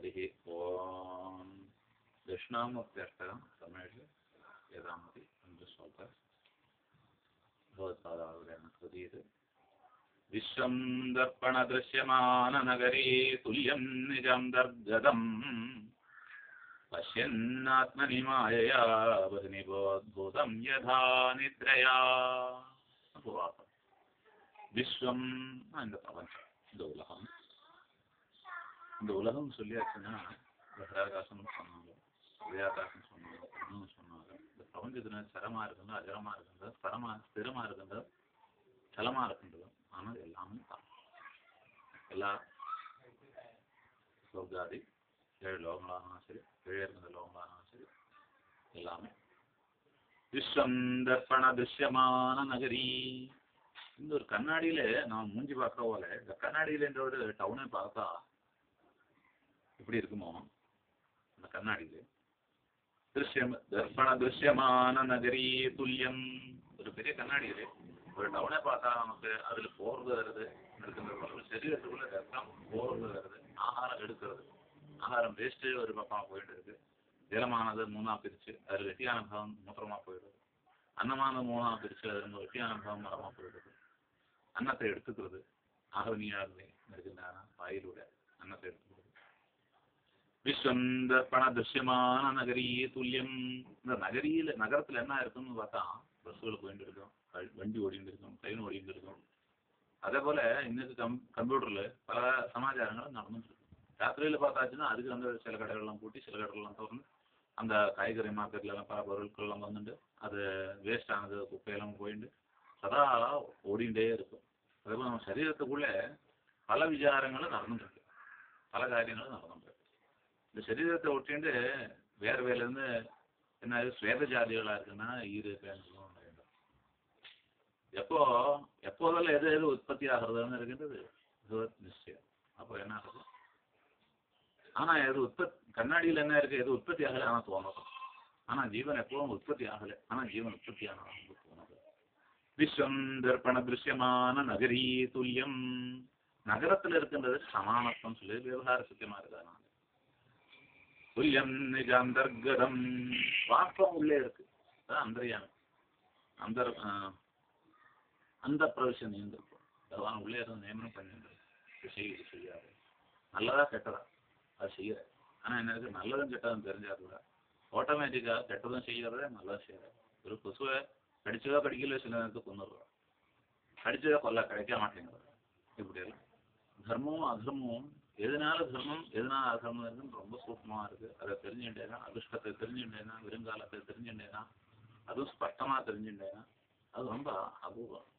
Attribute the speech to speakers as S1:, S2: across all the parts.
S1: हरिः ओम दक्षिणामूर्त्यष्टकं समेत्य यदामति श्लोक भगवत्पादावरेण कृतीत् विश्वं दर्पणदृश्यमाननगरी तुल्यं निजन्तर्गतम् पश्यन्नात्मनि मायया बहिनिबोद्धूतं यथा निद्रया विश्वं இந்த பிரபஞ்சம் இந்த உலகம் சொல்லியாச்சுன்னா பகிராகாசம் சொன்னாங்க, உதயாகாசம் சொன்னாங்க, இன்னும் சொன்னாங்க. இந்த பிரபஞ்சத்துல சரமா இருக்கின்ற அஜரமா இருக்கின்ற ஸ்திரமா இருக்கின்ற சலமா இருக்கின்றது. ஆனால் எல்லாமே எல்லா சொர்க்காதி 7 லோகங்களானாலும் சரி, கீழே இருக்கின்ற லோகங்களானாலும் சரி, எல்லாமே விஸ்வம் தர்ப்பண திருஷ்யமான நகரி. இந்த ஒரு கண்ணாடியில நான் மூஞ்சி பார்க்குற போல இந்த கண்ணாடியில இந்த ஒரு டவுனை பார்த்தா எப்படி இருக்குமோ அந்த கண்ணாடியில திருஷ்யம் தர்ப்பண திருஷ்யமான நகரி துல்லியம். ஒரு பெரிய கண்ணாடியில ஒரு டவுனை பார்த்தா நமக்கு அதுல போறது வருது இருக்கின்ற சரீரத்துக்குள்ள ரத்தம் போறது வருது, ஆகாரம் எடுக்கிறது, ஆகாரம் வேஸ்ட் ஒரு பக்கமா போயிட்டு இருக்கு, ஜலமானது 3ஆ பிரிச்சு அது வெட்டியான பாகம் மூத்திரமா போயிடுது, அன்னமானது 3ஆ பிரிச்சு அது வெட்டியான பாகம் மரமா போயிடுது, அன்னத்தை எடுத்துக்கிறது ஆகவனியாகவே இருக்கின்றன வாயிலூட அன்னத்தை எடுத்துக்கிறது. விஸ்வம் தர்ப்பண திருஷ்யமான நகரி துல்லியம். இந்த நகரத்துல என்ன இருக்குன்னு பார்த்தா பஸ்ஸுகள் போயிட்டு இருக்கும், வண்டி ஓடிட்டு இருக்கும், ட்ரெயின் ஓடிட்டு இருக்கும். அதே போல இன்னைக்கு கம்ப்யூட்டர்ல பல சமாச்சாரங்கள் நடந்துட்டு இருக்கு. ராத்திரியில பார்த்தாச்சுன்னா அதுக்கு வந்து சில கடைகள்லாம் பூட்டி சில கடைகள்லாம் திறந்து அந்த காய்கறி மார்க்கெட்ல எல்லாம் பல பொருட்கள் எல்லாம் வந்துட்டு அது வேஸ்ட் ஆனது குப்பையெல்லாம் போயிட்டு சதா ஓடிண்டே இருக்கும். அதே போல நம்ம சரீரத்துக்குள்ள பல விசாரங்களும் நடந்துட்டு இருக்கு, பல காரியங்களும் நடந்துட்டு இருக்கு. இந்த சரீரத்தை ஒட்டிண்டு வேற வேலேருந்து என்ன சுவேத ஜாதிகளா இருக்குன்னா எப்போதெல்லாம் எது எது உற்பத்தி ஆகிறதுன்னு இருக்கின்றது நிச்சயம். அப்போ என்ன ஆகுது? ஆனா எது கண்ணாடியில் என்ன இருக்கு, எது உற்பத்தி ஆகலை ஆனா தோணுது. ஆனா ஜீவன் எப்பவும் உற்பத்தி ஆகலை, ஆனா ஜீவன் உற்பத்தி ஆனது தோணுது. விஸ்வம் தர்ப்பண திருஷ்யமான நகரி துல்லியம். நகரத்துல இருக்கின்றது சமானத்துவம் சொல்லி விவகார சத்தியமா இருக்காங்க. துல்லியம் நிஜாந்தர்கதம், வாஸ்தவம் உள்ளே இருக்கு, அந்தரியான அந்த பிரவேசம் இருந்திருக்கும். பகவான் உள்ளே இருந்து நியமனம் பண்ணிட்டு செய்யாது, நல்லதா கெட்டதா அது செய்யற. ஆனா என்ன இருக்கு, நல்லதும் கெட்டதும் தெரிஞ்சா கூட ஆட்டோமேட்டிக்கா கெட்டதும் செய்யறத நல்லதும் செய்யற. ஒரு கொசுவை கடிச்சதா கடிக்கல சில நேரத்துக்கு கொண்டுடுறோம், கடிச்சதா கொல்ல கிடைக்க மாட்டேங்கிறது. இப்படி எல்லாம் தர்மமும் அதர்மமும் எதனால தர்மம் எதனால அதர்மம் இருக்குன்னு ரொம்ப சூக்மமா இருக்கு. அதை தெரிஞ்சுட்டேன்னா, அதிர்ஷ்டத்தை தெரிஞ்சுட்டேன்னா, வருங்காலத்தை தெரிஞ்சுட்டேன்னா, அதுவும் ஸ்பஷ்டமா தெரிஞ்சுட்டேன்னா அது ரொம்ப அபூர்வம்.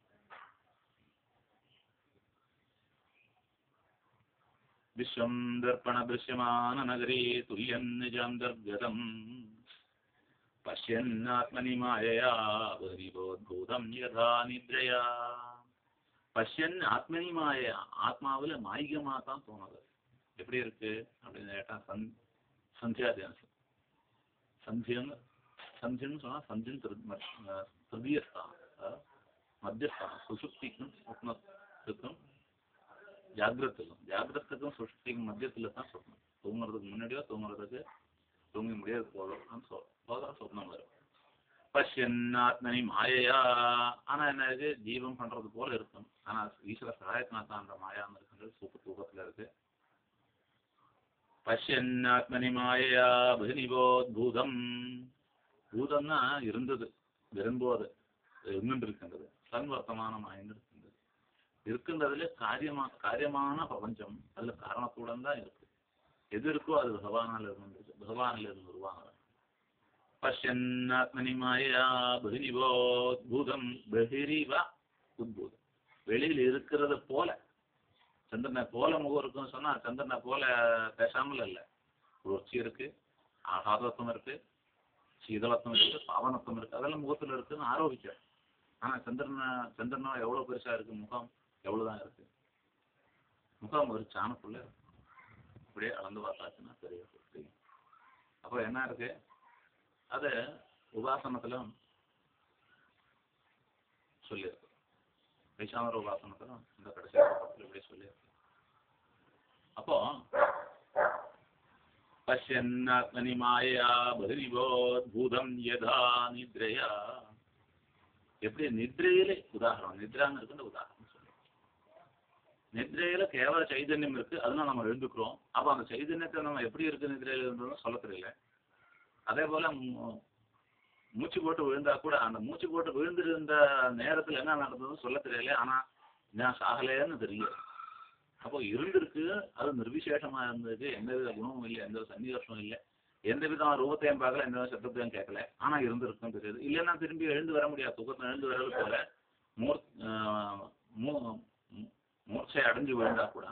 S1: விஸ்வம் தர்ப்பண திருஷ்யமான நகரி துல்லியம் நிஜாந்தர்கதம் பஷ்யன்னாத்மனி மாயையா பரிபோத்பூதம் யதா நித்ரயா. பஷ்யன் ஆத்மனி மாயா, ஆத்மாவில் மாயிகமா தான் தோணுது. எப்படி இருக்கு அப்படின்னு கேட்டா சந்தியா தியானம். சந்தியன்னு சொன்னா சந்தியன் திருதியஸ்தானம், மத்தியஸ்தானம், சுசுப்திக்கும் சொப்னத்துக்கும் ஜாகிரத்துக்கும் சுசுப்திக்கும் மத்தியத்துல தான் சொப்னம். தூங்குறதுக்கு முன்னாடியோ தூங்குறதுக்கு தூங்கி முடியாது போக சொப்னம் வரும். பஷ்யன்னாத்மனி மாயையா, ஆனா என்ன இருக்கு, ஜீவம் பண்றது போல இருக்கும். ஆனா ஈஸ்வர சகாயத்தினா தான் அந்த மாயான்னு இருக்கின்றது, தூக்கத்துல இருக்கு. பஷ்யன்னாத்மனி மாயையா பகினிபோத்பூதம். பூதம்னா இருந்தது, விரும்புவது, இருந்துட்டு இருக்கின்றது. சன்வர்த்தமானம் ஆயின்னு இருக்கின்றது. இருக்கின்றதுல காரியமான பிரபஞ்சம் அதுல காரணத்துடன் தான் இருக்கு. எது இருக்கோ அது பகவானால இருந்துருக்கு, பகவானில இருந்து உருவாங்க. பஷ்யன்னாத்மனி மாயா பகிரிவோத்பூதம், பகிரிவ உத்பூதம், வெளியில் இருக்கிறது போல. சந்திரனை போல முகம் இருக்குன்னு சொன்னா சந்திரனை போல பேசாமல் இல்லை. உணர்ச்சி இருக்கு, ஆகாதத்துவம் இருக்கு, சீதளத்துவம் இருக்கு, பாவனத்துவம் இருக்கு, அதெல்லாம் முகத்துல இருக்குன்னு ஆரோபிக்கிறேன். ஆனா சந்திரனோ எவ்வளவு பெருசா இருக்கு, முகம் எவ்வளவுதான் இருக்கு. முகம் ஒரு சாணக்குள்ள இருக்கு, இப்படியே அளந்து பார்த்தாச்சுன்னா தெரியும். அப்போ என்ன இருக்கு, அது உபாசனத்துல சொல்லியிருக்கு. வைஷ்ணவ உபாசனத்துல இந்த கடைசி இப்படி சொல்லியிருக்கு. அப்போ பஷ்யன்னாத்மனி மாயா பகிரிவோத்பூதம் யதா நித்ரயா. எப்படி நித்ரையிலே உதாரணம், நித்ரான்னு இருக்குன்ற உதாரணம் சொல்லுவோம். நித்ரையில கேவல சைதன்யம் இருக்கு, அதனால நம்ம எழுந்துக்கிறோம். அப்ப அந்த சைதன்யத்தை நம்ம எப்படி இருக்கு நித்ரையில இருந்ததும் சொல்ல தெரியல. அதே போல மூச்சு போட்டு விழுந்தா கூட அந்த மூச்சு போட்டு விழுந்திருந்த நேரத்துல என்ன நடந்ததுன்னு சொல்ல தெரியல. ஆனா நான் சாகலைன்னு தெரியல. அப்போ இருந்திருக்கு, அது நிர்விசேஷமா இருந்தது, எந்தவித குணமும் இல்லை, எந்த சன்னிகர்ஷமும் இல்லை, எந்த விதமான ரூபத்தையும் பார்க்கல, எந்த சத்தத்தையும் கேட்கல. ஆனா இருந்திருக்கும் தெரியுது. இல்லைன்னா திரும்பி எழுந்து வர முடியாது. தூக்கத்தை எழுந்து வர்றது போல மூர்ச்சை அடைஞ்சு விழுந்தா கூட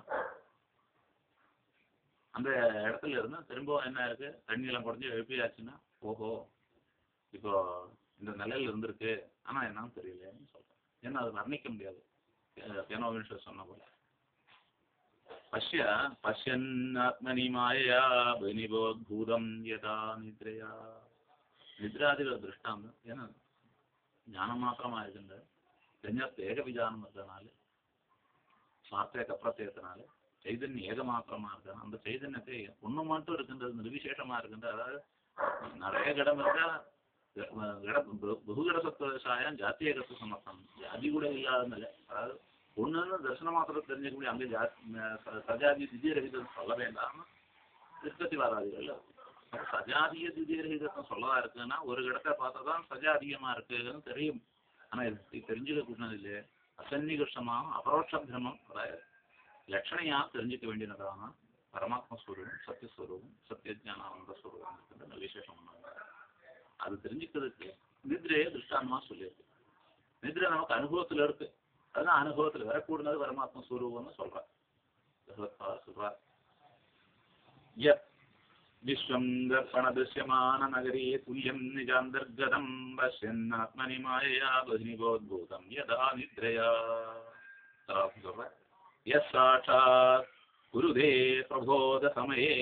S1: அந்த இடத்துல இருந்து திரும்பவும் என்ன இருக்கு, தண்ணியெல்லாம் குறைஞ்சி எழுப்பியாச்சுன்னா ஓஹோ இப்போ இந்த நிலையில இருந்திருக்கு, ஆனா என்னன்னு தெரியலன்னு சொல்றேன். ஏன்னா அது வர்ணிக்க முடியாது. கேனோவின்ஷர் சொன்ன போல பஷ்யன்னாத்மனி மாயா பனிபோத்பூதம் யதா நித்ரயா. நித்ராதிகள் திருஷ்டாந்தம். ஏன்னா ஞானம் மாத்திரமா இருக்கின்ற ஏக விஜானம் இருக்கிறதுனால, சாத்திய கப்பிரத்தியத்தினால சைதன்யம் ஏக மாத்திரமா இருக்க, அந்த சைதன்யத்தை ஒண்ணு மட்டும் இருக்கின்றது, நிர்விசேஷமா இருக்கின்ற. அதாவது நிறைய கிடம் இருக்கா, பகுகட சத்துவசாயம் ஜாத்திய கத்து சமர்த்தம், ஜாதி கூட இல்லாத நிலை. அதாவது ஒண்ணுன்னு தர்சன மாத்திரம் தெரிஞ்சுக்க அங்கே சஜாதி திஜயரகிதம் சொல்ல வேண்டாம். திருப்பதிவாராதிகள் சஜாதிய திஜயரகிதம் சொல்லதா இருக்குன்னா ஒரு இடத்தை பார்த்தாதான் சஜாதியமா இருக்குன்னு தெரியும். ஆனா இது தெரிஞ்சுக்க கூடாது இல்லையே. அசன்னிகிருஷ்டமாக அபரோட்ச பிரமம் லட்சணையா தெரிஞ்சுக்க வேண்டியதான பரமாத்ம ஸ்வரூபம், சத்தியஸ்வரூபம், சத்தியஜானானந்த ஸ்வரூபம் இருக்கின்ற விசேஷம். அது தெரிஞ்சுக்கிறதுக்கு நித்ரையே திருஷ்டாந்தமா சொல்லியிருக்கு. நித்ரை நமக்கு அனுபவத்துல இருக்கு, அதுதான் அனுபவத்துல வரக்கூடாது பரமாத்ம ஸ்வரூபம்னு சொல்றார். சொல்றார் விஸ்வம் தர்ப்பண திருஷ்யமான நகரே துல்லியம் நிஜாந்தர்கதம் பஷ்யன்னாத்மனி மாயா பகினிபோத்பூதம் யதா நித்ரயா. சொல்றார் சாட்சாத் குருதே பிரபோத சமயே.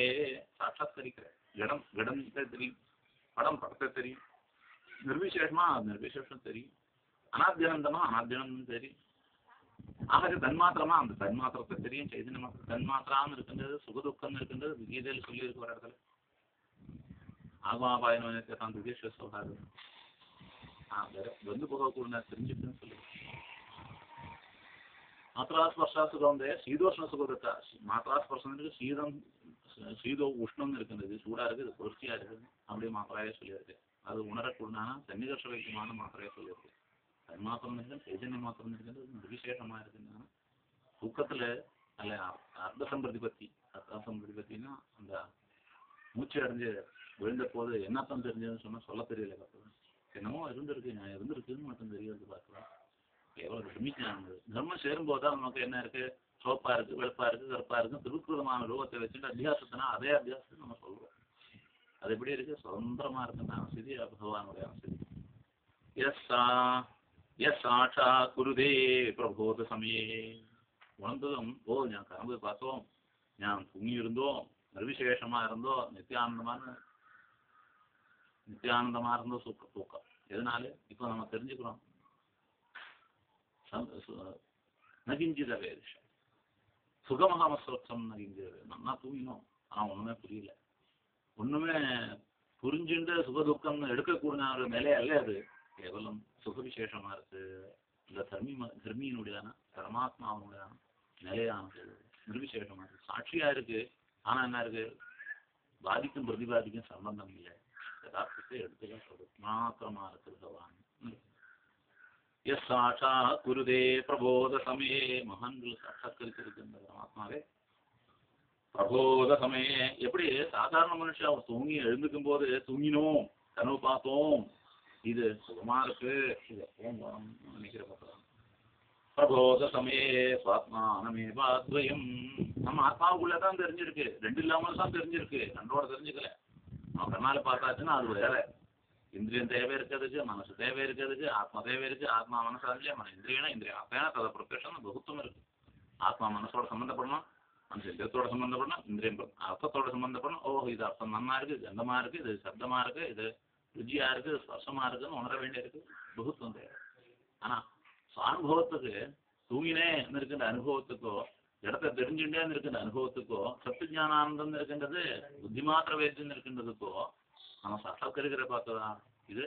S1: சாட்சாத்கரிக்கிற இடம் இடத்தை தெரியும், படம் படத்தை தெரியும், நிர்விசேஷமா நிர்விசேஷம் தெரியும், அனாத்தியானந்தமா அனாத்தியானந்தம் தெரியும். ஆக தன்மாத்திரமா அந்த தன்மாத்திரத்தை தெரியும். சைதன்ய மாத்திரம் தன்மாத்திரான்னு இருக்கின்றது, சுகதுக்கம் இருக்கின்றது. கீதையில் சொல்லி இருக்கு ஒரு இடத்துல. ஆகமாபாயன் திகேஸ்வர் சொல்றாரு, வந்து போகக்கூட தெரிஞ்சுட்டுன்னு சொல்லி மாத்திரா ஸ்பர்ஷா சுகம் சீதோஷ்ண சுகதுக்கா. மாத்திரா ஸ்பர்ஷம் சீதம் சீதோ உஷ்ணம்னு இருக்கின்றது, சூடா இருக்கு, இது குளிர்ச்சியா இருக்குது, அப்படியே மாத்திரையே சொல்லியிருக்கு. அது உணரக்கூடனா சன்னிகர்ஷ வைத்தியமான மாத்திரையே சொல்லியிருக்கு. தன்மாத்திரம் இருக்கு, சைதன்ய மாத்திரம் இருக்கிறது, விசேஷமா இருக்குன்னா தூக்கத்துல அல்ல அர்த்த சம்பிரதிபத்தின்னா அந்த மூச்சு அடைஞ்சு விழுந்த போது என்னத்தான் தெரிஞ்சதுன்னு சொன்னா சொல்ல தெரியல. பார்க்கலாம் என்னமோ இருந்திருக்கு, நான் இருந்திருக்குன்னு மட்டும் தெரியாது. பார்க்கலாம் எவ்வளவு பிரமிக்கிறாங்க. தர்மம் சேரும்போதுதான் நமக்கு என்ன இருக்கு, சோப்பா இருக்கு, வெளுப்பா இருக்கு, கருப்பா இருக்கு, திருக்குறமான ரூபத்தை வச்சுட்டு அத்தியாசத்தினா அதே அத்தியாசத்தை நம்ம சொல்றோம். அது எப்படி இருக்கு, சுதந்திரமா இருக்குன்னா சிதி பகவானுடைய சிதி. சாட்சா குருதே பிரபோத சமயே. உணர்ந்ததும் ஓ ഞാൻ கனவு பார்த்தோம், ഞാൻ தூங்கி இருந்தோம், நிர்விசேஷமா இருந்தோம், நித்தியானந்தமா இருந்தோம், தூக்கம். எதனால இப்போ நம்ம தெரிஞ்சுக்கிறோம். நகிஞ்சித வேதிஷம் சுகமகாமஸ்வரம் நகிஞ்சித வேதம். நல்லா தூங்கினோம், ஆனா ஒண்ணுமே புரியல. ஒண்ணுமே புரிஞ்சுட்டு சுகதுக்கம்னு எடுக்கக்கூடிய ஒரு நிலை அல்ல அது. கேவலம் சுக விசேஷமா இருக்கு. இந்த தர்மியினுடையான பரமாத்மாவனுடையான நிலையானது நிர்விசேஷமா இருக்கு, சாட்சியா இருக்கு. ஆனா என்ன இருக்கு, பாதிக்கும் பிரதிபாதிக்கும் சம்பந்தம் இல்லை. யதார்த்தத்தை எடுத்துக்க சொல்றது மாத்திரமா இருக்கு பகவான். சாட்சா குருதே பிரபோத சமயே. மகான்கள் சாட்சாத்கரிச்சிருக்கு இந்த பரமாத்மாவே. பிரபோத சமயே எப்படி சாதாரண மனுஷன் அவர் தூங்கி எழுந்துக்கும் போது தூங்கினோம், கனவு பார்த்தோம், இது சுகமா இருக்கு, இது நினைக்கிற பார்க்கலாம். பிரபோத சமயே சுவாத்மானமே பாத்வயம். நம்ம ஆத்மாவுக்குள்ளதான் தெரிஞ்சிருக்கு, ரெண்டு இல்லாமல் தான் தெரிஞ்சிருக்கு, கண்டோட தெரிஞ்சுக்கல. நம்ம கண்ணால பார்த்தாச்சுன்னா அது வேற. இந்திரியம் தேவை இருக்கிறதுக்கு, மனசு தேவை இருக்கிறதுக்கு, ஆத்மா தேவை இருக்கு. ஆத்மா மனசாலே மன இந்திரியனா இந்திரியம் அப்பேனா தத பிரத்யட்சம் பகுத்துவம் இருக்கு. ஆத்மா மனசோட சம்பந்தப்படணும், மனசு இந்திரியத்தோட சம்பந்தப்படணும், இந்திரியம் அர்த்தத்தோட சம்பந்தப்படணும். ஓ இது அர்த்தம் நன்னா இருக்கு, கந்தமா இருக்கு, இது சப்தமா இருக்கு, இது ருச்சியா இருக்கு, ஸ்பர்சமா இருக்குன்னு உணர வேண்டிய இருக்கு. பகுத்துவம் தேவை. ஆனா அனுபவத்துக்கு தூங்கினே இருக்கின்ற அனுபவத்துக்கோ இடத்தை தெரிஞ்சுட்டேன்னு இருக்கின்ற அனுபவத்துக்கோ சத்துஞானானந்தம் இருக்கின்றது புத்தி மாத்திர வேத்தியம் இருக்கின்றதுக்கோ நம்ம சாட்சாத்கரிக்கிற பார்த்ததா இது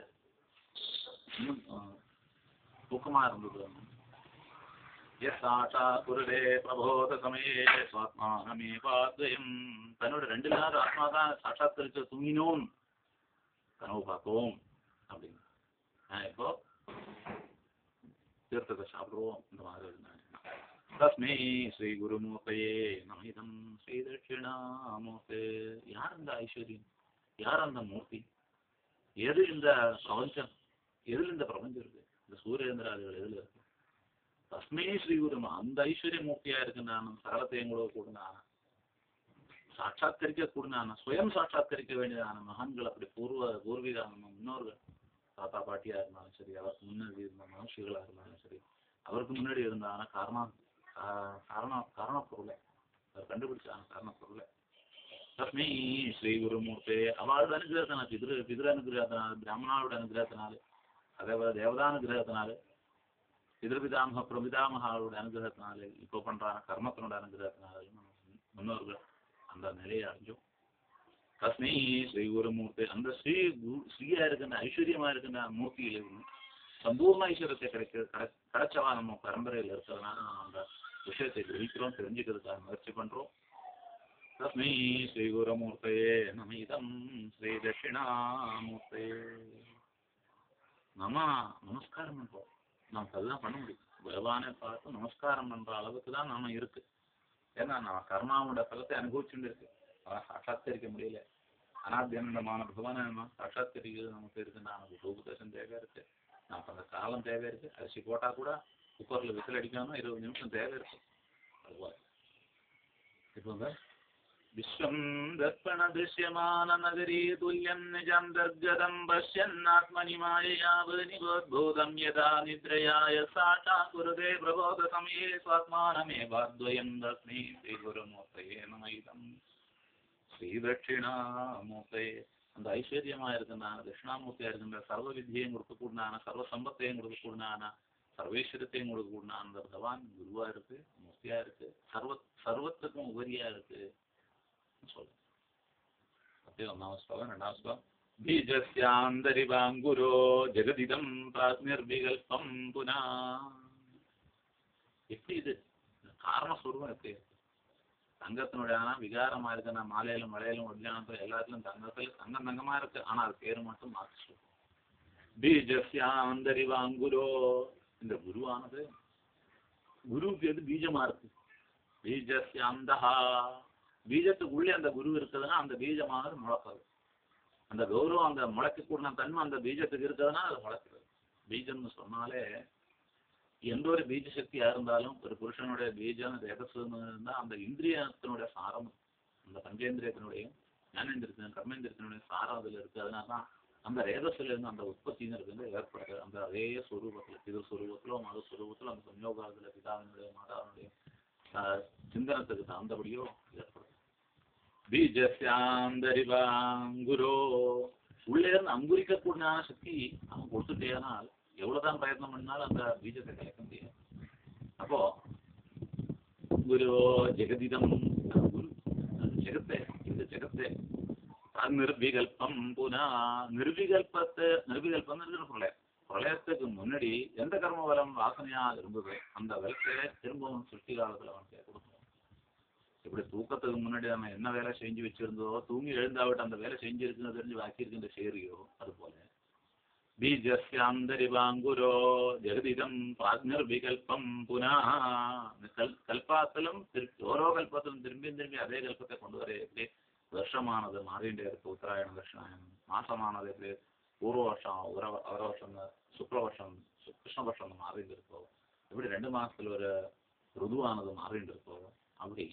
S1: இன்னும் தூக்கமா இருந்தது. குருடே பிரபோத சமயே சுவாத்மானமே பாத்வயம் தன்னோட 2 நாள் ஆத்மா தான் சாட்சாத்கரிச்ச தூங்கினோம் கனவு பார்த்தோம் அப்படின்னு. இப்போ தீர்த்தத்தை சாப்பிடுவோம் இந்த மாதிரி இருந்தாங்க. தஸ்மை ஸ்ரீ குருமூர்த்தையே நமிதம் ஸ்ரீ தட்சிணாமூர்த்தே. யார் இந்த ஐஸ்வர்யம், யார் அந்த மூர்த்தி, எது இந்த பிரபஞ்சம், எதில் இந்த பிரபஞ்சம் இருக்கு, இந்த சூரியேந்திராதிகள் எதுல இருக்கு? தஸ்மே ஸ்ரீ குருமா அந்த ஐஸ்வர்ய மூர்த்தியா இருக்கு. நான் சகலத்தையும் கூட கூடனான சாட்சாத்கரிக்க கூடனான சுயம் சாட்சாத்கரிக்க வேண்டியதான மகான்கள் அப்படி பூர்வீக முன்னோர்கள் தாத்தா பாட்டியா இருந்தாலும் சரி, அவருக்கு முன்னாடி இருந்த மனுஷிகளா இருந்தாலும் சரி, அவருக்கு முன்னாடி இருந்தான காரணப்பொருளை அவர் கண்டுபிடிச்சான காரணப்பொருளை தஸ்மை ஸ்ரீ குருமூர்த்தே. அவளோட அனுகிரகத்தினால பிதிரு அனுகிரகத்தினால பிராமணாவோட அனுகிரகத்தினால அதே போல தேவதானுகிரகத்தினால பிதிருபிதாமக பிரபிதாமகாவோட அனுகிரகத்தினால இப்போ பண்றான கர்மத்தினோட அனுகிரகத்தினால முன்னோர்கள் அந்த நிலையை அடைஞ்சோம். தஸ்மை ஸ்ரீ குருமூர்த்தி அந்த ஸ்ரீயா இருக்கின்ற ஐஸ்வர்யமா இருக்கின்ற மூர்த்தியில சம்பூர்ண ஐஸ்வர்யத்தை கிடைச்சவா நம்ம பரம்பரையில் இருக்கிறதுனால அந்த விஷயத்தை கிரகிக்கிறோம், தெரிஞ்சுக்கிறதுக்காக முயற்சி பண்றோம். தஸ்மை ஸ்ரீ குருமூர்த்தையே நமிதம் ஸ்ரீ தட்சிணாமூர்த்தையே. நம்ம நமஸ்காரம் பண்றோம், நமக்கு அதுதான் பண்ண முடியும். பகவானை பார்த்து நமஸ்காரம் பண்ற அளவுக்கு தான் நாம இருக்கு. ஏன்னா நம்ம கர்மாவோட பலத்தை அனுபவிச்சுட்டு இருக்கு, சாட்சாத்கரிக்க முடியல. அனாத்தியனந்தமான பகவானை நம்ம சாட்சாத்கரிக்கிறது நமக்கு இருக்கு. நமக்கு ரூபதேசம் தேவை இருக்கு, நமக்கு அந்த காலம் தேவை இருக்கு. அரிசி போட்டா கூட குக்கர்ல விசில் அடிக்காம 20 நிமிஷம் தேவை இருக்கு. அதுபோல இப்போ விஸ்வம் தர்ப்பண திருஷ்யமான நகரி துல்யம் நிஜாந்தர்கதம் பஷ்யன்னாத்மனி மாயையாவநிபோத்பூதம் யதா நித்ரயாய சாட்சா குருதே பிரபோத சமயே ஸ்வாத்மானமேவாத்வயம் தஸ்மை ஸ்ரீ குருமூர்த்தயே நமயிதம் ஸ்ரீ தட்சிணாமூர்த்தயே. அந்த ஐஸ்வர்யமா இருக்கின்றான தட்சிணாமூர்த்தியா இருக்கின்ற சர்வ வித்தியையும் கொடுக்கக்கூடான, சர்வ சம்பத்தையும் கொடுக்கக்கூடான, சர்வேஸ்வரத்தையும் கொடுக்கக்கூடான அந்த பகவான் குருவா இருக்கு, மூர்த்தியா இருக்கு, சர்வத்துக்கும் உபரியா இருக்கு சொல்லுங்க. பீஜஸ்யாந்தரிவாங்குரோ ஜெகதிதம் பிராக்ஞர்விகல்பம் புனா. எப்படி இது காரணஸ்வரூபம் எப்படி இருக்கு? தங்கத்தினுடைய விகாரமா இருக்கு. நான் மாலையிலும் மலையிலும் உத்தியானத்துல எல்லாத்துலயும் தங்கம் தங்கமா இருக்கு, ஆனா அது பேரு மட்டும் மாற்று. பீஜஸ்யாந்தரிவாங்குரோ இந்த குருவானது, குருவுக்கு எது பீஜமா இருக்கு? பீஜஸ்யாந்தஹா பீஜத்துக்கு உள்ளே அந்த குரு இருக்குதுன்னா அந்த பீஜமானது முளைப்பது. அந்த கௌரவம் அந்த முளைக்கக்கூடிய தன்மை அந்த பீஜத்துக்கு இருக்குதுன்னா அது முளைக்கிறது. பீஜம்னு சொன்னாலே எந்த ஒரு பீஜ சக்தியா இருந்தாலும் ஒரு புருஷனுடைய பீஜம் ரேதசுன்னு இருந்தால் அந்த இந்திரியத்தினுடைய சாரம், அந்த பஞ்சேந்திரியத்தினுடைய ஞானேந்திரத்தின் கர்மேந்திரத்தினுடைய சாரம் அதில் இருக்கு. அதனால தான் அந்த ரேதசுல இருந்து அந்த உற்பத்திங்கிறது ஏற்படுது. அந்த அதே ஸ்வரூபத்தில் பிது ஸ்வரூபத்திலோ மத ஸ்வரூபத்திலோ அந்த சம்யோகாரத்துல பிதாவினுடைய மாதாவினுடைய சிந்தனத்துக்கு தகுந்தபடியோ ஏற்படுது. பீஜஸ்யாந்தரிவாங்குரோ உள்ளே இருந்து அங்குரிக்கக்கூடிய சக்தி அவன் கொடுத்துட்டேனால் எவ்வளவுதான் பிரயத்னம் பண்ணாலும் அந்த பீஜத்தை கலைக்க முடியாது. அப்போ குரு ஜெகதிதம் குரு ஜெகத்தை, இந்த ஜெகத்தை நிர்விகல்பம் புனா நிர்விகல்பம் பிரளயத்துக்கு முன்னாடி எந்த கர்ம வலம் வாசனையா இருந்தது அந்த வலத்தை திரும்பவும் சுட்டி காலத்துல அவனுக்கு கொடுக்கணும். இப்படி தூக்கத்துக்கு முன்னாடி நம்ம என்ன வேலை செஞ்சு வச்சிருந்தோ தூங்கி எழுந்தாவிட்டு அந்த வேலை செஞ்சிருக்குன்னு தெரிஞ்சு வாக்கியிருக்கின்ற சேரியோ அது போல பீஜஸ்யாந்தரிவாங்குரோ ஜெகதிதம் பிராக்ஞர்விகல்பம் புனா. கல்பாத்திலும் ஓரோ கல்பத்திலும் திரும்பி அதே கல்பத்தை கொண்டு வர எப்படி வருஷமானது மாறிண்டே இருக்கு. உத்தராயண தட்சிணாயணம் மாசமானது எப்படி பூர்வ வருஷம் அவர வருஷம் சுக்ல வருஷம் கிருஷ்ண வருஷம் மாறிண்டு இருக்கோ, எப்படி 2 மாசத்துல ஒரு ருதுவானது மாறிண்டு இருக்கோ, அப்படி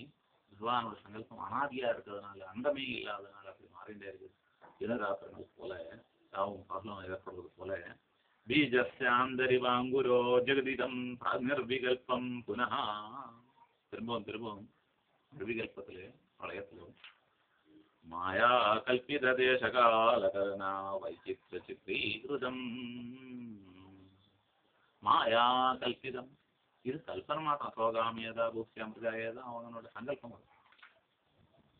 S1: பகவானோட சங்கல்பம் அனாதியா இருக்கிறதுனால அந்தமே இல்லாததுனால அப்படி மாறிண்டே இருக்குது. தினராத்திரங்கள் போல யாவும் பகலும் ஏற்படுவது போல பீஜஸ்யாந்தரிவாங்குரோ ஜெகதிதம் நிர்விகல்பம் புனः திரும்பவும் நிர்விகல்பத்திலே பிரளயத்திலும் மாயா கல்பித தேசகாலகரணா வைச்சித்ர சித்ரீகிருதம். மாயா கல்பிதம் இது கல்பனை மாத்திரம். சோகாமியதா பூக்தியமிருதாயதான் அவனோட சங்கல்பம். அது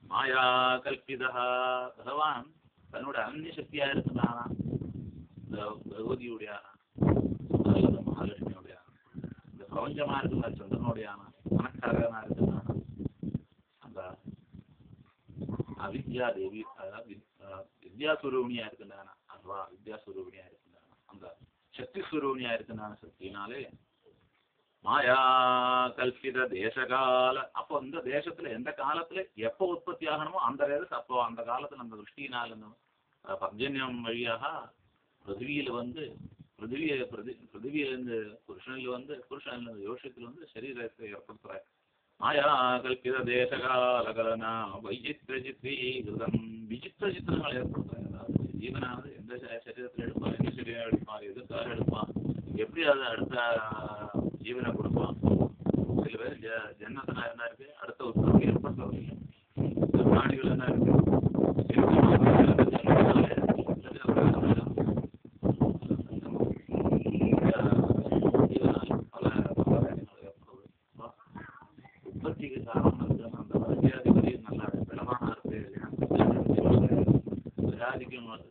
S1: மாயா கல்பிதா. பகவான் தன்னோட அந்நிய சக்தியா இருக்குதானா, இந்த பகவதியுடையான அல்லது மகாலட்சுமியுடையான, இந்த பிரபஞ்சமா இருக்குதா சந்திரனுடையான கணக்காரனா இருக்குதானா, அந்த அவித்யா தேவி அதாவது வித்யாஸ்வரூபிணியா இருக்குதானா, அதுவா வித்யாஸ்வரூபிணியா இருக்குதானா, அந்த சக்தி ஸ்வரூபிணியா இருக்குதான சக்தினாலே மாயா கல்பித தேசகால. அப்போ இந்த தேசத்துல எந்த காலத்துல எப்போ உற்பத்தி ஆகணுமோ அந்த தேசம் அப்போ அந்த காலத்துல அந்த திருஷ்டினால் பர்ஜன்யம் வழியாக பிருத்திவியில வந்து பிருத்திவியிலிருந்து புருஷனிலிருந்து யோஷத்துல சரீரத்தை ஏற்படுத்துற மாயா கல்பித தேசகால கலனா வைச்சித்திர சித்ரீகிருதம். விசித்திர சித்திரங்கள் ஏற்படுத்துறாங்க. அதாவது ஜீவனானது எந்த சரீரத்தில் எடுப்பான், எந்த சரீரம் எடுப்பான், எதுக்காக எடுப்பான், எப்படி அதை அடுத்த ஜீவனை கொடுப்பான். சில பேர் ஜன்னத்துல என்ன இருக்கு, அடுத்த உற்பத்தி ஏற்படுத்தவில்லை. பிராணிகள் என்ன இருக்கு, உற்பத்திக்கு காரணம் இருக்குன்னு அந்த வித்தியாதிபதி நல்லா பலமான இருக்கு,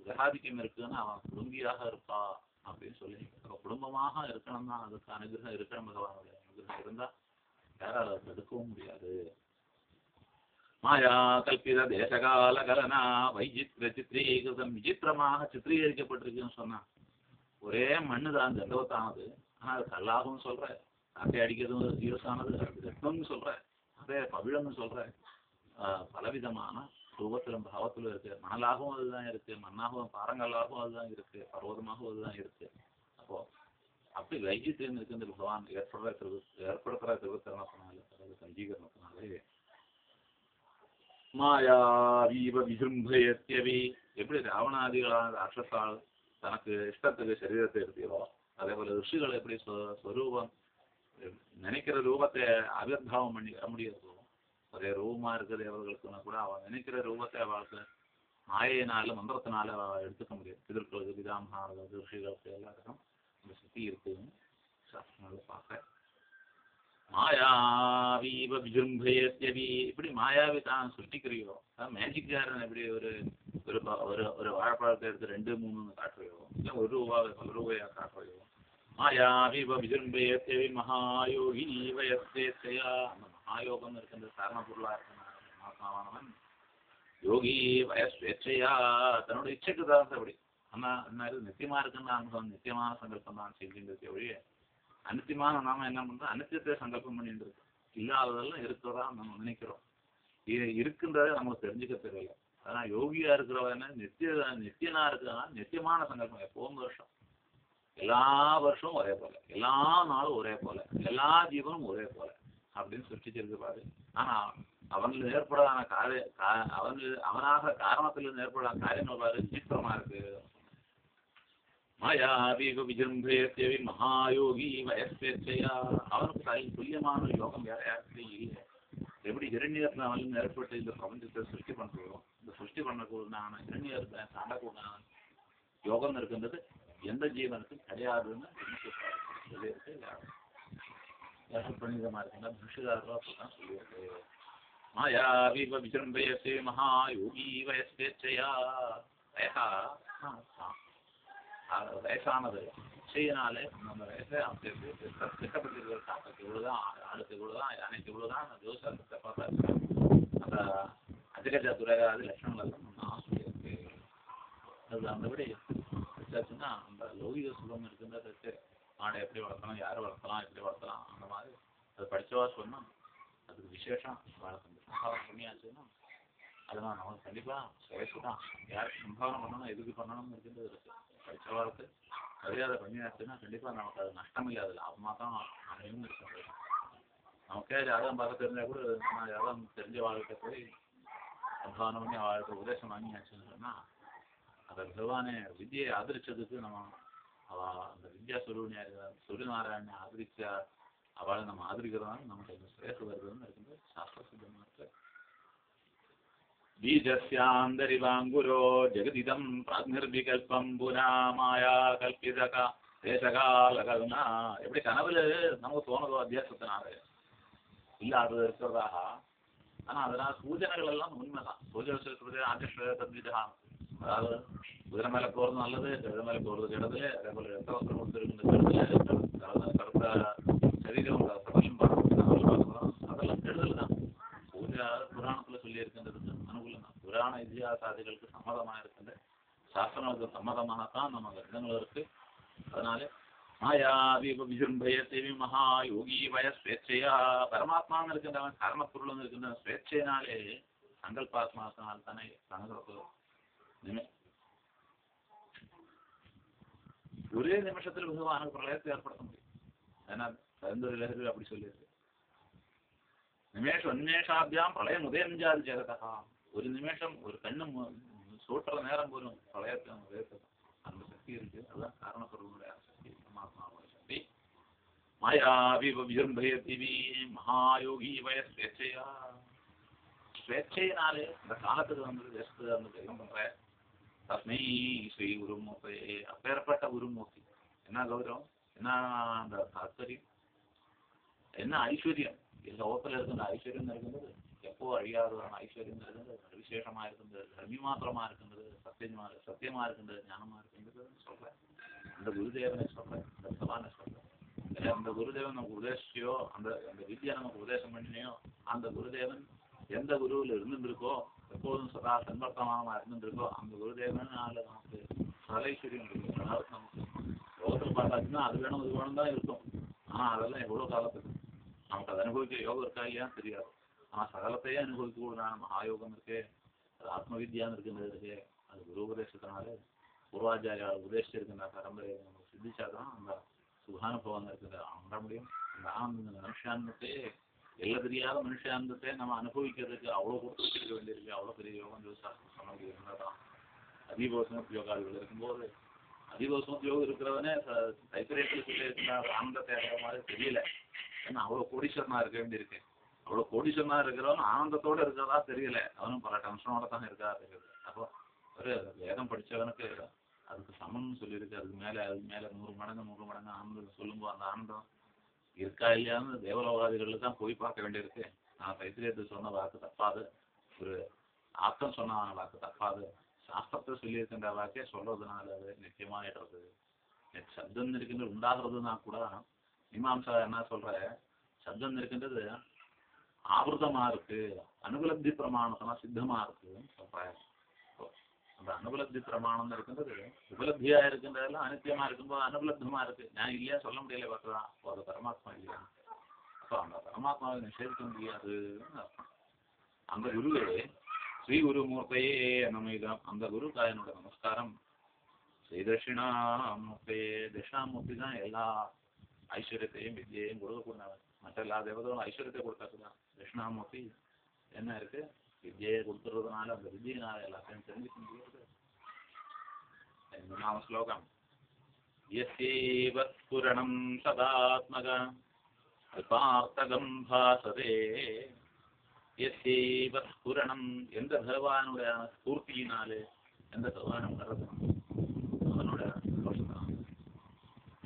S1: கிரகாதிக்கம் இருக்குன்னு அவன் குடும்பியாக இருப்பா அப்படின்னு சொல்லி குடும்பமாக இருக்கணும்னா அதுக்கு அனுகிரகம் இருக்கிற பகவானுடைய அனுகிரகம் இருந்தா யாரால் அதை தடுக்கவும் முடியாது. மாயா கல்பித தேசகால கலனா வைச்சித்திர சித்திரீகிருதம். விசித்திரமாக சித்திரீகரிக்கப்பட்டிருக்குன்னு சொன்னா ஒரே மண்ணு தான் தண்டவத்தானது, ஆனா அது கல்லாகவும் சொல்ற, காட்டை அடிக்கிறதும் சீரஸானது, அது ரத்னம்னு சொல்ற, அதே பவிழம்னு சொல்ற, பலவிதமான ரூபத்திலும் பாவத்திலும் இருக்கு. மணலாகவும் அதுதான் இருக்கு, மண்ணாகவும் பாறங்கல்லாகவும் அதுதான் இருக்கு, பர்வதமாகவும் அதுதான் இருக்கு. அப்போ அப்படி வைச்சித்திரம் இருக்கு பகவான் ஏற்படுத்துற திருவத்தரணத்தினால சஞ்சீகரணத்தினாலே மாயாவீவ விஜృంభயத்யவி. எப்படி ராவணாதிகளான ராட்சசால் தனக்கு இஷ்டத்துக்கு சரீரத்தை எடுத்தீரோ அதே போல ரிஷிகள் எப்படி ஸ்வரூபம் நினைக்கிற ரூபத்தை ஆவிர்வாவம் பண்ணி வர முடியாது. ஒரே ரூபமா இருக்கிற தேவர்களுக்குன்னா கூட அவன் நினைக்கிற ரூபத்தை அவளுக்கு மாயினால மந்திரத்தினால எடுத்துக்க முடியாது. எதிர்க்கிறது பிதாமகாரர்கள் ரிஷிகளுக்கு எல்லாருக்கும் இந்த சக்தி இருக்குதுன்னு சாஸ்திரங்களை பார்க்க. மாயாவீவ விஜృంభயத்யவி. இப்படி மாயாவி தான் சிருஷ்டிக்கிறியோ, மேஜிக்காரன் எப்படி ஒரு ஒரு வாழைப்பழத்தை எடுத்து 2, 3 காட்டுறையோ, இல்லை ஒரு ரூபாயா காட்டுறையோ. மாயாவீவ விஜృంభயத்யவி மகாயோகி வயஸ்தேச்சயா. அந்த மகாயோகம் இருக்கின்ற காரண பொருளா இருக்கிற மகாத்மாவானவன் யோகி வயஸ்வேச்சையா தன்னோட இச்சைக்கு தகுந்தபடி. ஆனா நித்தியமா இருக்குன்னு அனுபவம், நித்தியமான சங்கல்பம் தான் செஞ்சுட்டு ஒழிய அனித்தியமான நாம என்ன பண்றோம், அனித்தியத்தை சங்கல்பம் பண்ணிட்டு இருக்கோம். இல்லாததெல்லாம் இருக்கிறதா நம்ம நினைக்கிறோம். இது இருக்குன்றதை நமக்கு தெரிஞ்சுக்க தெரியல. ஆனா யோகியா இருக்கிறவன நித்தியனா இருக்கிறதா நித்தியமான சங்கல்பம். எப்பவும் வருஷம் எல்லா வருஷமும் ஒரே போல, எல்லா நாளும் ஒரே போல, எல்லா ஜீவனும் ஒரே போல அப்படின்னு சொல்லிச்சிருக்கு பாரு. ஆனா அவனில் ஏற்படாத அவனாக காரணத்திலிருந்து ஏற்படாத காரியங்கள் பாரு விசித்திரமா இருக்கு. மாயாவீவ விஜృంభயத்யவி மகாயோகி வயஸ்வேச்சையா. அவனுக்கு துல்லியமான யோகம் வேற யாருக்கும் இல்லை. எப்படி இரண்யத்துல அவன் ஏற்பட்டு இந்த பிரபஞ்சத்தை சிருஷ்டி பண்றோம், இந்த சிருஷ்டி பண்ணக்கூடாது இரண்யத்தை தாண்டக்கூடாது யோகம் இருக்கின்றது எந்த ஜீவனுக்கும் கிடையாதுன்னு சொல்லியிருக்கு. பிரணிதமா இருக்குன்னா புருஷகாரோ அப்படிதான் சொல்லியிருக்கு. மாயாவீவ விஜృంభயத்யவி மகாயோகி வயஸ்வேச்சையா. வயசானது செய்யினாலே நம்ம வயசை திட்டப்பட்டிருக்கிற காப்பைக்கு இவ்வளவுதான், ஆளுக்கு இவ்வளவுதான், யானைக்கு இவ்வளவுதான், அந்த ஜோசத்தை பார்த்தா அந்த அதிகஜ துறையாத லட்சணங்கள் எல்லாம் நம்ம சொல்லியிருக்கு. அது அந்தபடி வச்சாச்சுன்னா அந்த லௌகிக சுகம் இருக்குன்றதுக்கு மாடை எப்படி வளர்த்தலாம், யாரை வளர்த்தலாம், எப்படி வளர்த்தலாம், அந்த மாதிரி அது படிச்சவா சொன்னா அதுக்கு விசேஷம் சம்பாவனை பண்ணியாச்சுன்னா அதெல்லாம் நமக்கு கண்டிப்பா வயசு தான். யாருக்கு சம்பாவனை பண்ணணும், எதுக்கு பண்ணணும்னு இருக்கின்றது இருக்கு. படிச்சவாளுக்கு மரியாதை பண்ணியாச்சுன்னா கண்டிப்பா நமக்கு அது நஷ்டம் இல்லை, அது லாபமா தான் அமையும் இருக்கு. நமக்கே யாரும் பார்க்க தெரிஞ்சா கூட நான் யாரும் தெரிஞ்ச வாழ்க்கை போய் சம்பாவனை பண்ணி அவளுக்கு உபதேசம் வாங்கியாச்சுன்னு சொன்னா அதை பகவானே வித்தியை ஆதரிச்சதுக்கு நம்ம அந்த வித்யா சுரூபினியா சூரியநாராயணனை ஆதரிச்ச அவளை நம்ம ஆதரிக்கிறதால நமக்கு இந்த சிரேசு வருதுன்னு இருக்குது சாஸ்திர சித்தமா இருக்கு. பீஜஸ்யாந்தரிவாங்குரோ ஜெகதிதம் பிராக்நிர்விகல்பம் புனா மாயா கல்பிதக தேசகாலகனா எப்படி கனவுல நமக்கு தோணுதோ அத்தியாசத்தினால இல்லாதது இருக்கிறதாக. ஆனா அதனால சூச்சனைகள் எல்லாம் உண்மைதான். சூச்சனை ஆதிஷ்ட தத்விதா, அதாவது குதிரை மேல போறது நல்லது, கழுத மேல போறது கெடுதல், அதே போல ரத்த வஸ்திரம் கொடுத்துருக்கின்ற கருத்த சரீரம் பிரபலம் பார்க்கணும், அதெல்லாம் கெடுதல் தான். பூஜை புராணத்துல சொல்லி இருக்கின்றது அனுகூலம் தான். புராண இதிகாசாதிகளுக்கு சம்மதமா இருக்கின்ற சாஸ்திரங்களுக்கு சம்மதமாகத்தான் நம்ம கிரந்தங்கள் இருக்கு. அதனால மாயாவி விஜృంభயதேவி மகா யோகி வய ஸ்வேச்சையா, பரமாத்மான்னு இருக்கின்றவன் கர்ம பொருள் இருக்கின்றவன் ஸ்வேச்சையினாலே சங்கல்பாத்மாத்தினால் தானே சங்கல்ப ஒரே நிமிஷத்தில் பகவானுக்கு பிரளயத்தை ஏற்படுத்த முடியும். ஏன்னா பரிந்துரைகள் அப்படி சொல்லியிருக்கு. நிமேஷாபியாம் பிரளயம் உதயஞ்சாதி ஜெகதா, ஒரு நிமிஷம் ஒரு கண்ணும் சூட்டுற நேரம் போலும் பிரளயத்தை உதயத்தை அந்த சக்தி இருக்கு. அதுதான் காரண பொருளுடைய சக்தி, பரமாத்மாவோட சக்தி. மாயாவி விஜృంభயதேவி மகாயோகி வய ஸ்வேச்சையா, ஸ்வேச்சையினாலே இந்த காலத்துக்கு வந்து தேசத்துக்கு வந்து தெரியும் பண்ற தஸ்மை ஸ்ரீ குருமூர்த்தி, அப்பேற்பட்ட குருமூர்த்தி. என்ன கௌரவம், என்ன அந்த தாத்பரியம், என்ன ஐஸ்வர்யம், லோகத்துல இருக்கின்ற ஐஸ்வர்யம் இருக்கின்றது எப்போ அழியாததான ஐஸ்வர்யம் இருக்கின்றது, விசேஷமா இருக்கின்றது, தர்மி மாத்திரமா இருக்கின்றது, சத்தியமா இருக்கின்றது, ஞானமா இருக்கின்றது சொல்றேன். அந்த குருதேவனை சொல்றேன், அந்த பகவானை சொல்றேன். அந்த குருதேவன் நமக்கு உபதேசியோ, அந்த அந்த வித்யா நமக்கு உபதேசம் பண்ணினையோ, அந்த குருதேவன் எந்த குருவில் இருந்துருக்கோ, எப்போதும் சதா சன்வர்த்தமானமா இருந்துருக்கோ, அந்த குருதேவனால நமக்கு சகலைஸ்வரியம் இருக்கு. அதாவது நமக்கு லோகத்தில் பார்த்தாச்சுன்னா அது வேணும் இது வேணும் தான் இருக்கும். ஆனா அதெல்லாம் எவ்வளவு காலத்துக்கு நமக்கு அதை அனுபவிக்க யோகம் இருக்கா இல்லையான்னு தெரியாது. ஆனா சகலத்தையே அனுபவிக்க கூடாது மகாயோகம் இருக்கு, அது ஆத்ம வித்யான்னு இருக்கின்றது இருக்கு. அது குரு உபதேசத்தினால பூர்வாச்சாரியால் உபதேசிச்சிருக்கின்ற பரம்பரை நமக்கு சித்திச்சாதான் அந்த சுகானுபவம் இருக்குது அண்ட முடியும். அந்த ஆனந்த மனுஷானத்தை எல்லாம் தெரியாத மனுஷானத்தை நம்ம அனுபவிக்கிறதுக்கு அவ்வளவு கொடுத்து வச்சிருக்க வேண்டியிருக்கு. அவ்வளவு பெரிய யோகம் சாஸ்திரம் சொல்ல முடியும்தான். அதிபோசமத் யோகாதிகள் இருக்கும்போது அதிபோசமத் யோகம் இருக்கிறவனே தைத்திரேயத்தில் சொல்லி இருக்கிற ஆனந்தத்தை அடைகிற மாதிரி தெரியல. ஏன்னா அவ்வளவு கோடீஸ்வரனா இருக்க வேண்டியிருக்கு. அவ்வளவு கோடீஸ்வரனா இருக்கிறவன் ஆனந்தத்தோட இருக்கிறதா தெரியல, அவனும் பல டென்ஷனோட தான் இருக்கா இருக்குது. அப்போ ஒரு வேதம் படிச்சவனுக்கு அதுக்கு சமம்னு சொல்லியிருக்கு. அதுக்கு மேல 100 மடங்கு ஆனந்தம் சொல்லும்போது அந்த ஆனந்தம் இருக்கா இல்லையான்னு தேவலோகாதிகளுக்கு தான் போய் பார்க்க வேண்டியிருக்கு. நான் தைத்திரியத்துக்கு சொன்ன வாக்கு தப்பாது, ஒரு ஆப்தம் சொன்ன வாக்கு தப்பாது, சாஸ்திரத்தை சொல்லியிருக்கின்ற வாக்கே சொல்றதுனால அது நிச்சயமாயிடுறது. சப்தம் இருக்கின்றது உண்டாகிறதுனா கூட மீமாம்சா என்ன சொல்ற, சப்தம் இருக்கின்றது ஆவృతமா இருக்கு, அனுபலப்தி பிரமாணத்தனா சித்தமா இருக்குன்னு சொல்ற. அந்த அனுபலப்தி பிரமாணம் இருக்கின்றது உபலப்தியா இருக்கின்றதெல்லாம் அனித்தியமா இருக்கும்போது அனுபலப்தமா இருக்கு. நான் இல்லையா சொல்ல முடியல பார்க்கலாம், ஒரு பரமாத்மா இல்லையா. அப்போ அந்த பரமாத்மாவை நிஷேதிக்க முடியாதுன்னு அர்த்தம். அந்த குருவே ஸ்ரீ குருமூர்த்தையே நம்மிடம், அந்த குருக்கா என்னோட நமஸ்காரம். ஸ்ரீ தட்சிணாமூர்த்தியே, தட்சிணாமூர்த்தி தான் எல்லா ஐஸ்வர்யத்தையும் வித்தியையும் கொடுக்கக்கூடாது. மற்ற எல்லா தேவதையும் ஐஸ்வர்யத்தை கொடுத்தாக்குதான். தட்சிணாமூர்த்தி என்ன இருக்கு, வித்தியை கொடுத்துறதுனால அந்த வித்தியினால எல்லாத்தையும் தெரிஞ்சுக்க முடியாது. நாம ஸ்லோகம் யஸ்யைவ ஸ்புரணம் சதாத்மக அல்பார்த்தகம் பாசதே. யஸ்யைவ ஸ்புரணம், எந்த பகவானுடைய ஸ்பூர்த்தியினாலே எந்த பகவானும் வர்றது அவனோட தோஷம்.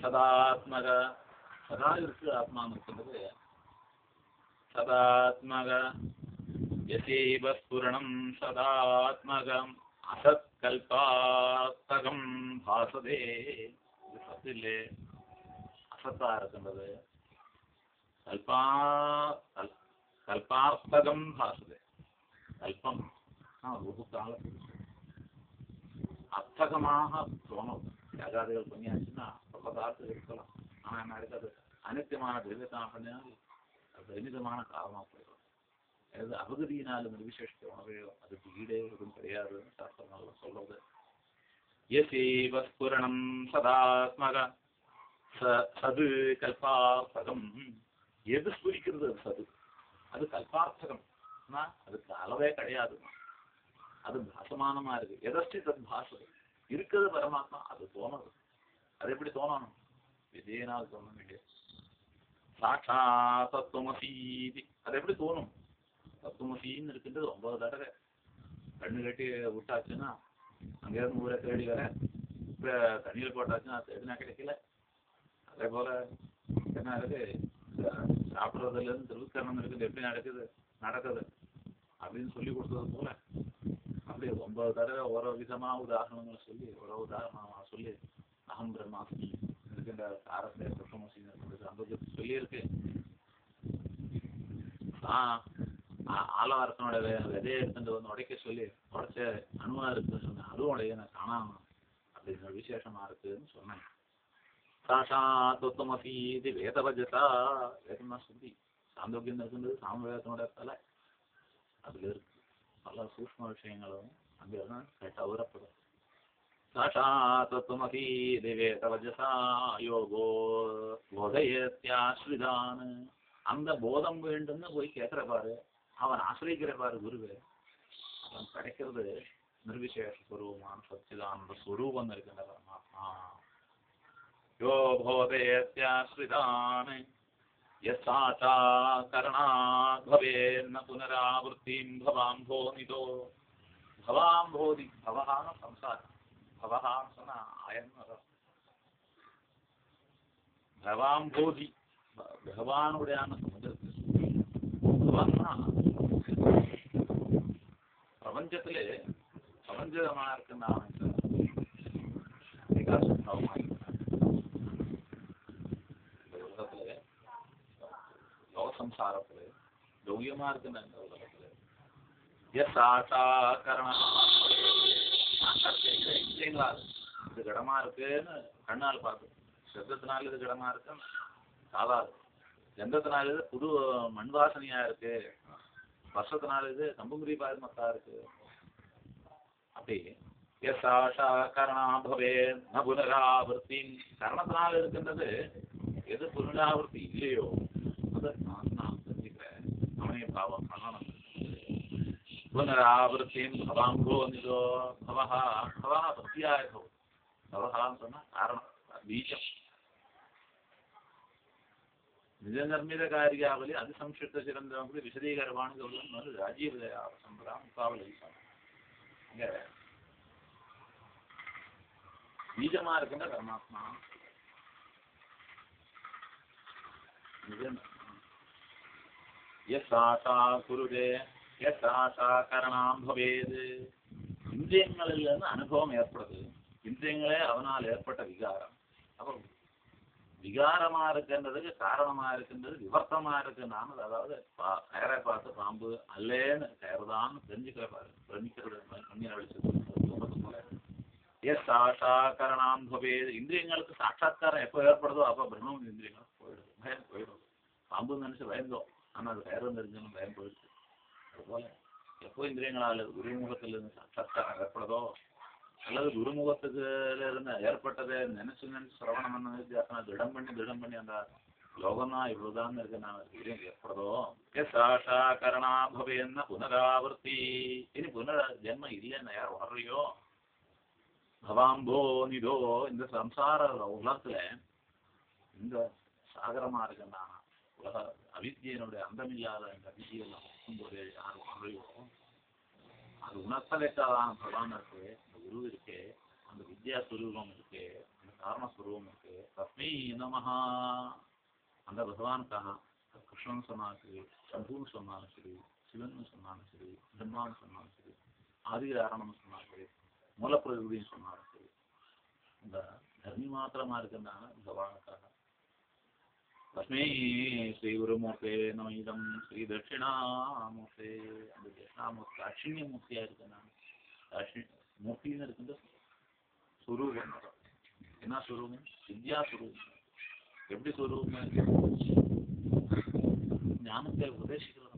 S1: சதாத்மக, சதா இருக்கு ஆத்மான்னு இருக்கின்றது. சதாத்மக யசைவ ஸ்புரணம் சதாத்மகம் அசத்கல்பார்த்தகம் பாசதே. இது சத்திலே அசத்தா இருக்கின்றது. கல்பார்த்தகம் பாசதே, கல்பம் ஒரு காலத்தில் அர்த்தகமாக தோணும். யாகாதிகள் பண்ணியாச்சுன்னா ரொம்ப காலத்துக்கு இருக்கலாம். ஆனா என்ன இருக்காது, அனித்தியமான தெய்வத்தான் பண்ணினால் அது அனிதமான காரணமாக போயிடும். அது அபகதியினாலும் நிர்விசேஷத்தை உணவையோ அதுக்கு ஈடே எதுவும் கிடையாது சாஸ்திரம் சொல்றது. யசைவ ஸ்புரணம் சதாத்மக சது கல்பார்த்தகம், எது ஸ்புரிக்கிறது அது சது, அது கல்பார்த்தகம், அதுக்கு அளவே கிடையாது. அது பாசமானமா இருக்கு. எதஸ்டி தத் பாசது, இருக்கிறது பரமாத்மா, அது தோணுது. அது எப்படி தோணணும், விஜயனால் தோண வேண்டியது. சாட்சா தத்துவமசீதி, அது எப்படி தோணும், தத்துவமசின்னு இருக்கின்றது 9 தடவை கண்ணு கட்டி விட்டாச்சுன்னா அங்கேயிருந்து ஊரை தேடி வர, இப்ப தண்ணியில் போட்டாச்சுன்னா தேடினா கிடைக்கல. அதே போல என்ன இருக்கு, சாப்பிட்றதுல இருந்து திருவிக்கரணம் இருக்குது, எப்படி நடக்குது அப்படின்னு சொல்லி கொடுத்தது போல அப்படி 9 தடவை ஓரோ விதமா உதாரணங்களை சொல்லி உதாரணமா சொல்லி அகம் பிரம்மாஸ்மி இருக்கின்ற சாரத்தை பிரம்மசி அந்த சொல்லி இருக்கு. ஆலவாரத்தினோட விதையை எடுத்துட்டு வந்து உடைக்க சொல்லி உடைச்ச அணுவா இருக்குன்னு சொன்னேன். அதுவும் உடைய நான் காணாம அப்படிங்கிற விசேஷமா இருக்குன்னு சொன்னேன். சாஷாத்வமசி இது வேதவஜதா, வேதம்னா சுத்தி சாந்தோக்கியம் இருக்கின்றது சாமவேதத்தினோட தலை அதுல இருக்கு. பல சூக்ஷ்ம விஷயங்களும் அங்கதான் கேட்டா உரப்படும். சாஷாத்வமசி இது வேதவஜதா யோகோ போதயத்யாஸ்ரிதான், அந்த போதம் வேண்டும்னு போய் கேட்கிற பாரு, அவன் ஆசிரியிக்கிற பாரு குருவே, அவன் கிடைக்கிறது நிர்விசேஷ ஸ்வரூபமான சச்சிதானந்த ஸ்வரூபம் இருக்கின்ற பரமாத்மா. யோ போதயத்யாஸ்ரிதான் யஸ்தாச்சா கரணாத் பவேன்ன புனராவృத்திம் பவாம்போநிதோ. பவாம்போதி, பவஹான சம்சாரம், பவஹான்னு சொன்னா ஆயன்னு பவாம்போதி பகவானுடைய பிரபஞ்சத்திலே பிரபஞ்சமா இருக்குன்னா உலகத்துல லோக சம்சாரத்துல லௌகியமா இருக்குன்னா இந்த உலகத்துல இது கடமா இருக்குன்னு கண்ணால் பார்த்து, சப்தத்தினால இது கடமா இருக்குன்னு சாதாது, கந்தத்தினால இது புது மண் வாசனையா இருக்கு, வருஷத்தினால இது கம்புங்குடி பாதுமத்தா இருக்கு. அப்படி புனராவர்த்தி கரணத்தினால இருக்கின்றது எது புனராவர்த்தி இல்லையோ அதை நான் தெரிஞ்சுக்கிறேன். அவனே பாவம் பண்ணணும். புனராவர்த்தி பவாம்போ நிதோ பவஹா, பவஹா பக்தியாயோ, பவஹான்னு சொன்னா காரணம் பீஜம். நிஜ நிர்மித காரியாவலி அதிசம்ஷிப்த சிறந்தவங்க விசதீகரவானு ராஜீவ சம்பரா முக்காவலி இங்க பீஜமா இருக்கின்ற பரமாத்மா. யசாசா குருதே யசாசா கரணாம் பவேது. இந்திரியங்களில் இருந்து அனுபவம் ஏற்படுது, இந்திரியங்களே அவனால் ஏற்பட்ட விகாரம். அப்போ விகாரமா இருக்கின்றதுக்கு காரணமா இருக்கின்றது விவர்த்தமா இருக்குன்னு, அதாவது கயரை பார்த்து பாம்பு அல்லேன்னு கயறுதான்னு தெரிஞ்சுக்கிற பாரு, பிரமிக்கிறது கண்ணீர் அழிச்சது போல. எஸ் சாஷா கரணாம் பவேது. இந்திரியங்களுக்கு சாட்சாத்காரம் எப்போ ஏற்படுதோ அப்போ பிரம்மம் இந்திரியங்கள் போயிடுது, பயம் போயிடும். பாம்புன்னு நினைச்சு பயந்தோம், ஆனா அது கயறு தெரிஞ்சோன்னு பயம் போயிடுச்சு. அதுபோல எப்போ இந்திரியங்களால் குருமுகத்துல இருந்து சாட்சாத்காரம் ஏற்படுதோ அல்லது குருமுகத்துக்கு இருந்து ஏற்பட்டதை நினைச்சு சிரவணம் பண்ண வித்தியாசம் திடம் பண்ணி அந்த லோகம்னா இவ்வளவுதான் இருக்கு நான் ஏற்படுதோ சாஷா கரணா பவேன்ன புனராவர்த்தி. இனி ஜென்மம் இல்லைன்னு யார் வர்றையோ பவாம்போ நிதோ. இந்த சம்சார உலகத்துல இந்த சாகரமா இருக்குன்னா உலக அவித்தியனுடைய அந்தமில்லாத இந்த அவித்தியெல்லாம் போது யார் வர்றையோ அது உணர்த்தலைத்தான் பகவான் இருக்கு, அந்த குரு இருக்கு, அந்த வித்யா சுரூபம் இருக்கு, அந்த காரணஸ்வரூபம் இருக்கு. தஸ்மை நமஹா, அந்த பகவானுக்காக கிருஷ்ணன் சொன்னாலும் சரி, சம்புன்னு சொன்னாலும் சரி, சிவன் சொன்னாலும் சரி, பிரம்மான்னு சொன்னாலும் சரி, ஆதிகாரணம்னு சொன்னாலும் சரி, மூலப்பிரகிருதின்னு சொன்னாலும் சரி, இந்த தர்மி மாத்திரமா இருக்குன்னாங்க பகவானுக்காக. தஸ்மை ஸ்ரீ குருமூர்த்தே நம இதம் ஸ்ரீ தட்சிணாமூர்த்தே. அந்த தட்சிணாமூர்த்தி தாட்சிணிய மூர்த்தியா இருக்குன்னா மூர்த்தின்னு இருக்கின்ற சுரூபம். என்ன சுரூபம்? வித்யா சுரூபம். எப்படி சுரூபம்? ஞானத்தை உபதேசிக்கிறது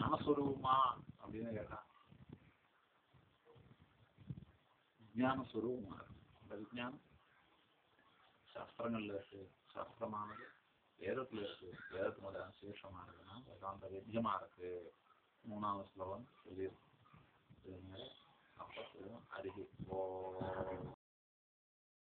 S1: ஞானஸ்வரூபமா அப்படின்னு கேட்டா விஜயான சுரூபமா இருக்கு. அந்த விஜயானம் சாஸ்திரங்கள்ல இருக்கு, சாஸ்திரமானது வேதத்துல இருக்கு, வேதத்தினுடைய சேஷமா இருக்குன்னா வேதாந்த வித்தியமா இருக்கு. 3வது ஸ்லோகம் சொல்லியிருக்கு. அப்போ அருகே ஓ